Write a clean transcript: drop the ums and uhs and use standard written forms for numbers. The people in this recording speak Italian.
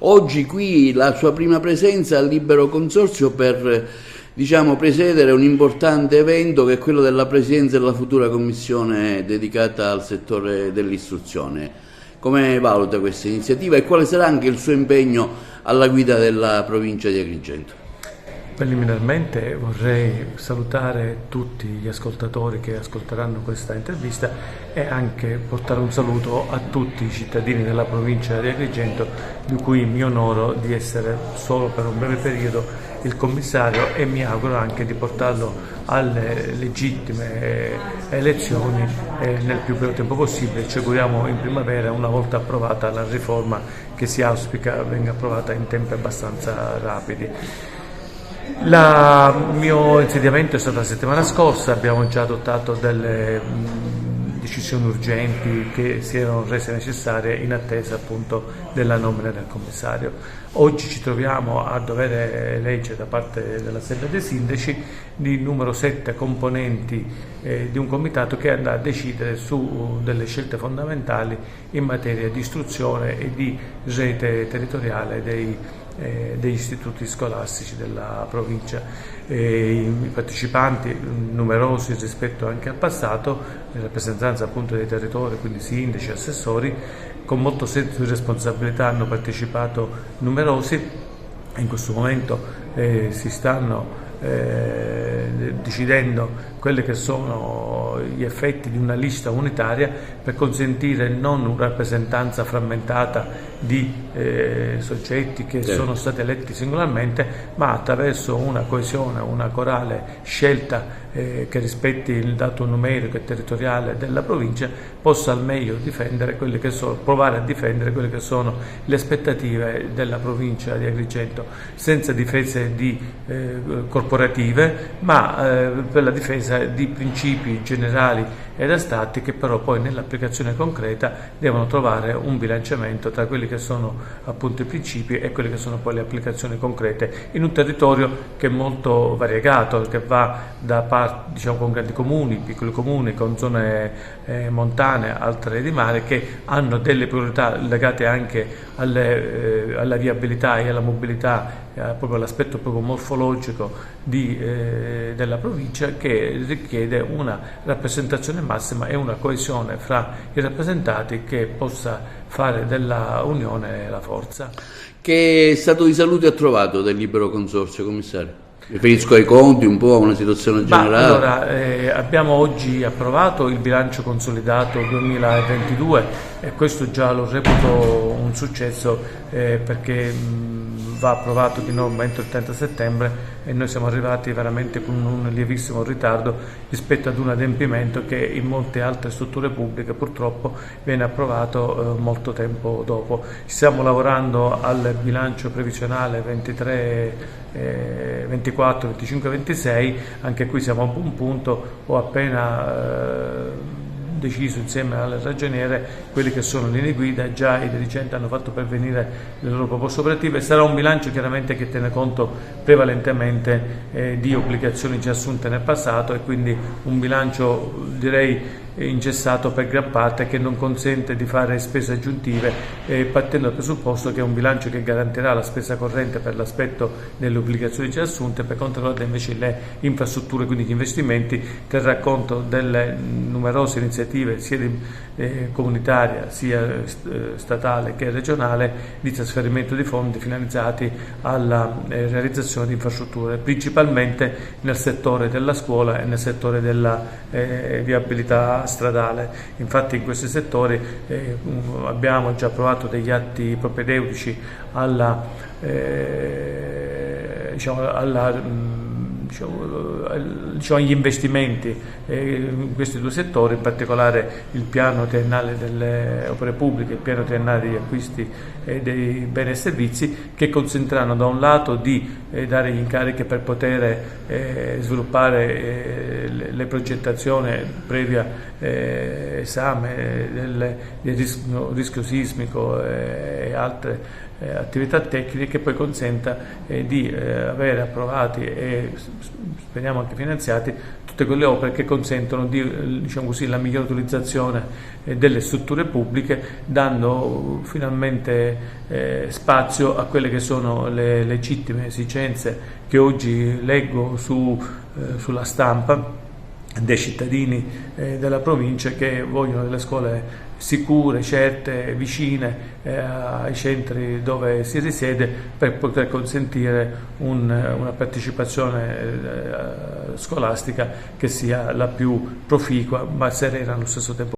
Oggi qui la sua prima presenza al Libero Consorzio per presiedere un importante evento che è quello della presidenza della futura commissione dedicata al settore dell'istruzione. Come valuta questa iniziativa e quale sarà anche il suo impegno alla guida della provincia di Agrigento? Preliminarmente vorrei salutare tutti gli ascoltatori che ascolteranno questa intervista e anche portare un saluto a tutti i cittadini della provincia di Agrigento, di cui mi onoro di essere solo per un breve periodo il commissario, e mi auguro anche di portarlo alle legittime elezioni nel più breve tempo possibile. Ci auguriamo in primavera, una volta approvata la riforma che si auspica venga approvata in tempi abbastanza rapidi. Il mio insediamento è stato la settimana scorsa, abbiamo già adottato delle decisioni urgenti che si erano rese necessarie in attesa appunto della nomina del commissario. Oggi ci troviamo a dover eleggere da parte dell'Assemblea dei Sindaci di numero 7 componenti di un comitato che andrà a decidere su delle scelte fondamentali in materia di istruzione e di rete territoriale degli istituti scolastici della provincia. I partecipanti, numerosi rispetto anche al passato, in rappresentanza appunto dei territori, quindi sindaci, assessori, con molto senso di responsabilità hanno partecipato numerosi. In questo momento si stanno decidendo quelli che sono gli effetti di una lista unitaria per consentire non una rappresentanza frammentata di soggetti che sono stati eletti singolarmente, ma attraverso una coesione, una corale scelta che rispetti il dato numerico e territoriale della provincia, possa al meglio difendere quelle che sono, provare a difendere quelle che sono le aspettative della provincia di Agrigento, senza difese corporative, ma per la difesa di principi generali ed astratti che però poi nell'applicazione concreta devono trovare un bilanciamento tra quelli che sono appunto i principi e quelle che sono poi le applicazioni concrete in un territorio che è molto variegato, che va da con grandi comuni, piccoli comuni, con zone montane, altre di mare, che hanno delle priorità legate anche alla viabilità e alla mobilità, proprio all'aspetto proprio morfologico della provincia, che richiede una rappresentazione massima e una coesione fra i rappresentati che possa fare della unione la forza. Che stato di salute ha trovato del Libero Consorzio, commissario? Riferisco ai conti, un po' a una situazione generale. Allora, abbiamo oggi approvato il bilancio consolidato 2022 e questo già lo reputo un successo perché va approvato di norma entro il 30 settembre e noi siamo arrivati veramente con un lievissimo ritardo rispetto ad un adempimento che in molte altre strutture pubbliche purtroppo viene approvato molto tempo dopo. Stiamo lavorando al bilancio previsionale 24, 25, 26, anche qui siamo a un buon punto. Ho appena deciso insieme al ragioniere quelli che sono linee guida, già i dirigenti hanno fatto pervenire le loro proposte operative. Sarà un bilancio chiaramente che tiene conto prevalentemente di obbligazioni già assunte nel passato e quindi un bilancio direi ingessato per gran parte, che non consente di fare spese aggiuntive, partendo dal presupposto che è un bilancio che garantirà la spesa corrente per l'aspetto delle obbligazioni già assunte, per quanto riguarda invece le infrastrutture, quindi gli investimenti, terrà conto delle numerose iniziative sia comunitaria sia statale che regionale di trasferimento di fondi finalizzati alla realizzazione di infrastrutture, principalmente nel settore della scuola e nel settore della viabilità stradale. Infatti in questi settori abbiamo già approvato degli atti propedeutici agli investimenti in questi due settori, in particolare il piano triennale delle opere pubbliche, il piano triennale degli acquisti dei beni e servizi, che consentiranno da un lato di dare gli incarichi per poter sviluppare le progettazioni previa esame del rischio sismico e altre attività tecniche, che poi consenta di avere approvati e speriamo anche finanziati tutte quelle opere che consentono diciamo così, la migliore utilizzazione delle strutture pubbliche, dando finalmente spazio a quelle che sono le legittime esigenze che oggi leggo sulla stampa dei cittadini della provincia, che vogliono delle scuole sicure, certe, vicine ai centri dove si risiede, per poter consentire una partecipazione scolastica che sia la più proficua ma serena allo stesso tempo.